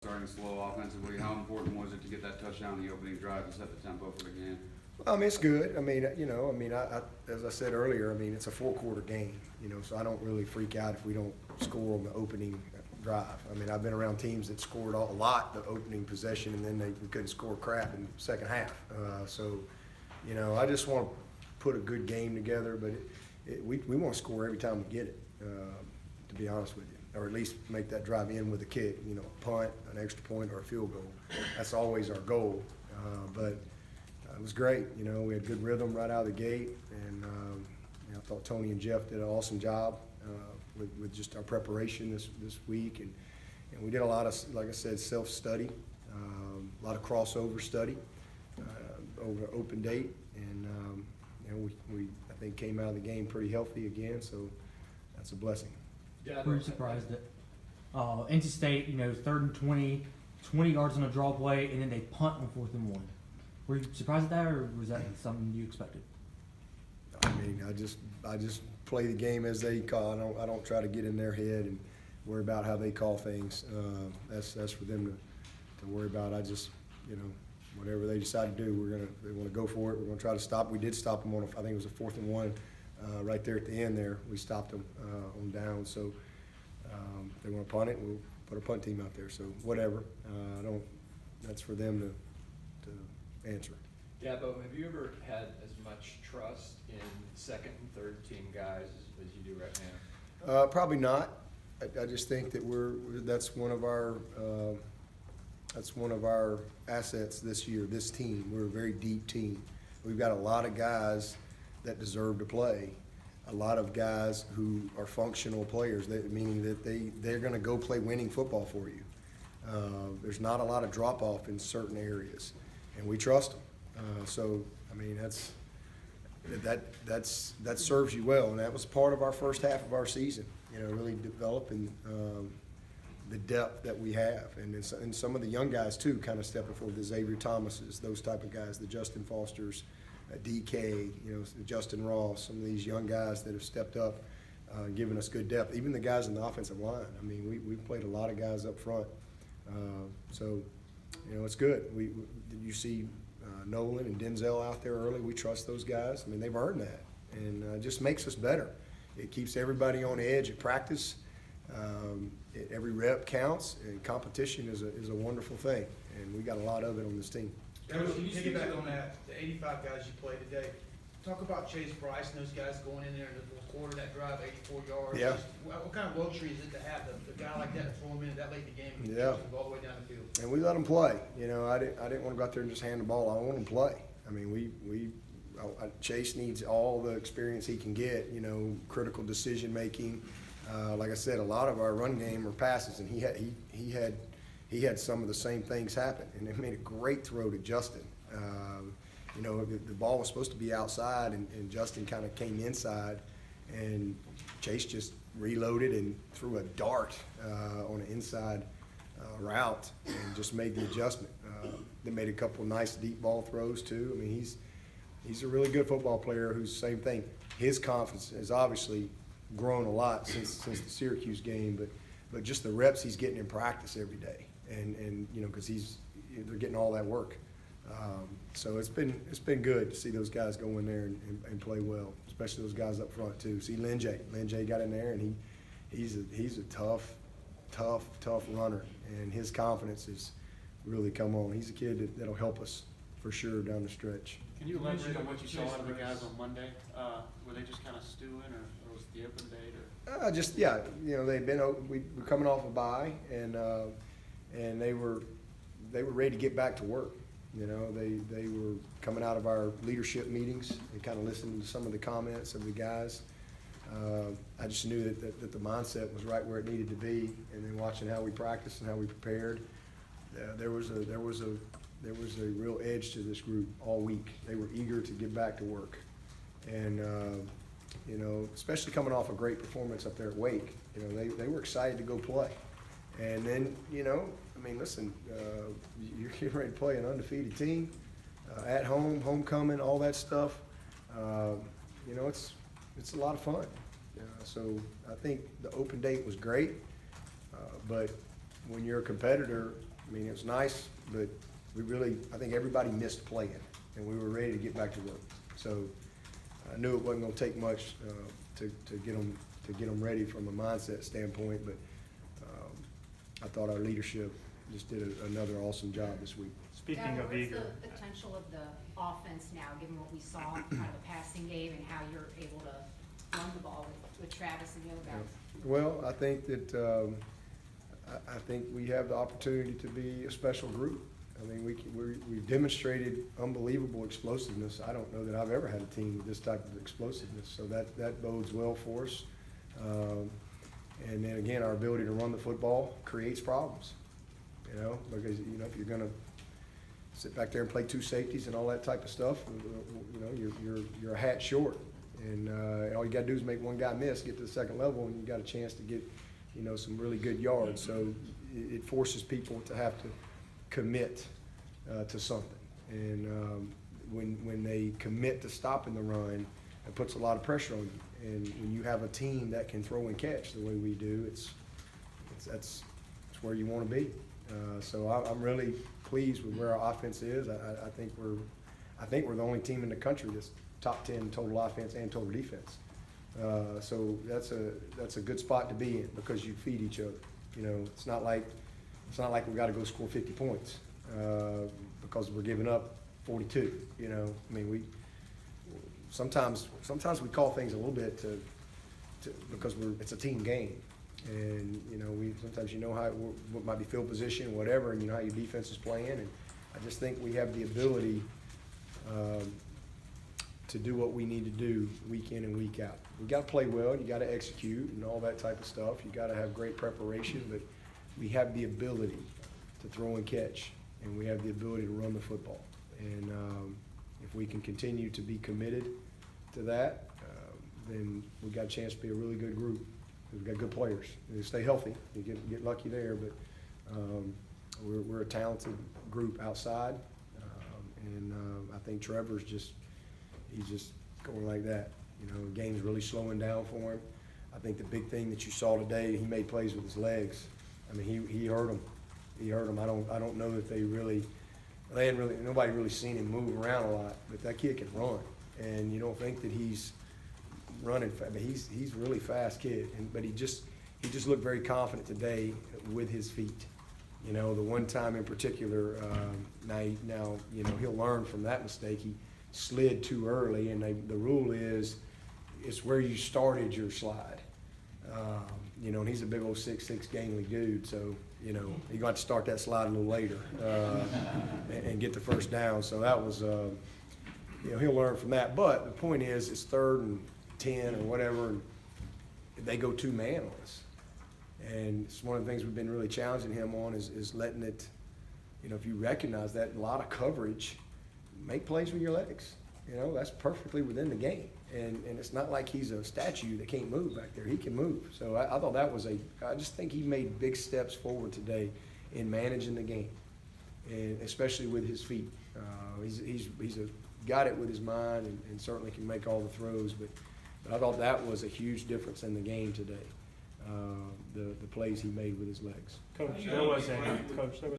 starting slow offensively. How important was it to get that touchdown in the opening drive to set the tempo for the game? Well, I mean, it's good. I mean, as I said earlier, I mean, it's a 4-quarter game, so I don't really freak out if we don't score on the opening drive. I mean, I've been around teams that scored a lot the opening possession, and then we couldn't score crap in the second half. I just want to put a good game together, but we want to score every time we get it, to be honest with you, or at least make that drive in with a kick, a punt, an extra point, or a field goal. That's always our goal, but it was great. We had good rhythm right out of the gate, and I thought Tony and Jeff did an awesome job with just our preparation this week, and we did a lot of, like I said, self-study, a lot of crossover study over open date, and we I think came out of the game pretty healthy again, so that's a blessing. Were you surprised that NC State, 3rd and 20 yards on a draw play, and then they punt on 4th and 1? Were you surprised at that, or was that something you expected? I mean, I just play the game as they call. I don't try to get in their head and worry about how they call things. That's for them to worry about. I just, whatever they decide to do, they want to go for it. We're going to try to stop. We did stop them on I think it was a 4th and 1 right there at the end there. We stopped them on down. So if they want to punt it, we'll put a punt team out there. So whatever. That's for them to answer. Dabo, have you ever had as much trust in second and third team guys as you do right now? Probably not. I just think that that's one of our assets this year. This team, we're a very deep team. We've got a lot of guys that deserve to play. A lot of guys who are functional players, meaning that they're going to go play winning football for you. There's not a lot of drop off in certain areas, and we trust them. So I mean, that serves you well, and that was part of our first half of our season. Really developing the depth that we have, and some of the young guys too, kind of stepping forward. The Xavier Thomases, those type of guys, the Justin Fosters, DK, Justin Ross, some of these young guys that have stepped up, giving us good depth. Even the guys in the offensive line. I mean, we've played a lot of guys up front, so it's good. You see Nolan and Denzel out there early. We trust those guys. I mean, they've earned that, and it just makes us better. It keeps everybody on edge at practice. Every rep counts, and competition is a wonderful thing, and we got a lot of it on this team. Coach, can you take it back on that? The 85 guys you played today. Talk about Chase Bryce and those guys going in there in the fourth quarter, that drive, 84 yards. Yeah. What kind of luxury is it to have the guy like that to throw him in that late in the game and Yeah. go all the way down the field? And we let them play. I didn't want to go out there and just hand the ball. I want them to play. I mean, Chase needs all the experience he can get. Critical decision making. Like I said, a lot of our run game are passes, and he had some of the same things happen, and it made a great throw to Justin. The ball was supposed to be outside, and Justin kind of came inside, and Chase just reloaded and threw a dart on an inside route and just made the adjustment. They made a couple of nice deep ball throws too. I mean, he's a really good football player who's the same thing. His confidence has obviously grown a lot since the Syracuse game, but just the reps he's getting in practice every day, and because they're getting all that work. So it's been good to see those guys go in there and play well, especially those guys up front too. See Lin-J got in there, and he's a tough runner, and his confidence has really come on. He's a kid that'll help us for sure down the stretch. Can you elaborate on what you saw out of the guys on Monday? Were they just kind of stewing, or was it the open date? They've been. We were coming off a bye, and they were ready to get back to work. They were coming out of our leadership meetings and kind of listening to some of the comments of the guys. I just knew that the mindset was right where it needed to be, and then watching how we practiced and how we prepared, there was a real edge to this group all week. They were eager to get back to work, and especially coming off a great performance up there at Wake, they were excited to go play. And then listen, you're getting ready to play an undefeated team at home, homecoming, all that stuff. It's a lot of fun. So I think the open date was great, but when you're a competitor, I mean, it was nice, but I think everybody missed playing, and we were ready to get back to work. So I knew it wasn't gonna take much to get them ready from a mindset standpoint, but I thought our leadership just did another awesome job this week. Speaking of eager. What's the potential of the offense now, given what we saw out of the passing game and how you're able to run the ball with Travis and the other guys? Well, I think that I think we have the opportunity to be a special group. I mean, we've demonstrated unbelievable explosiveness. I don't know that I've ever had a team with this type of explosiveness, so that bodes well for us. And then again, our ability to run the football creates problems, you know, because, you know, if you're gonna sit back there and play two safeties and all that type of stuff, you know, you're a hat short. And all you gotta do is make one guy miss, get to the second level, and you got a chance to get, you know, some really good yards. So it forces people to have to commit to something. And when they commit to stopping the run, it puts a lot of pressure on you. And when you have a team that can throw and catch the way we do, that's where you want to be. So I'm really pleased with where our offense is. I think we're the only team in the country that's top 10 total offense and total defense. So that's a good spot to be in because you feed each other. You know, it's not like we've got to go score 50 points because we're giving up 42. You know, I mean, sometimes we call things a little bit because it's a team game, and you know sometimes you know what might be field position, whatever, and you know how your defense is playing, and I just think we have the ability to do what we need to do week in and week out. We got to play well, you got to execute and all that type of stuff. You got to have great preparation, but we have the ability to throw and catch, and we have the ability to run the football. And if we can continue to be committed to that, then we got a chance to be a really good group. We've got good players. They stay healthy. You get lucky there, but we're a talented group outside, and I think Trevor's he's just going like that. You know, the game's really slowing down for him. I think the big thing that you saw today, he made plays with his legs. I mean, he hurt them. He hurt them. I don't know that nobody really seen him move around a lot, but that kid can run. And you don't think that he's running fast, but he's a really fast kid. But he just looked very confident today with his feet. You know, the one time in particular, now you know he'll learn from that mistake. He slid too early, and the rule is it's where you started your slide. You know, and he's a big old 6'6" gangly dude, so you know you're going to have to start that slide a little later and get the first down. So that was. You know, he'll learn from that. But the point is, it's 3rd and 10 or whatever, and they go two-man on us. And it's one of the things we've been really challenging him on is letting it, you know, if you recognize that, a lot of coverage, make plays with your legs. You know, that's perfectly within the game. And it's not like he's a statue that can't move back there. He can move. So I thought that was I just think he made big steps forward today in managing the game, and especially with his feet. He's got it with his mind and certainly can make all the throws, but I thought that was a huge difference in the game today, the plays he made with his legs. Coach, there was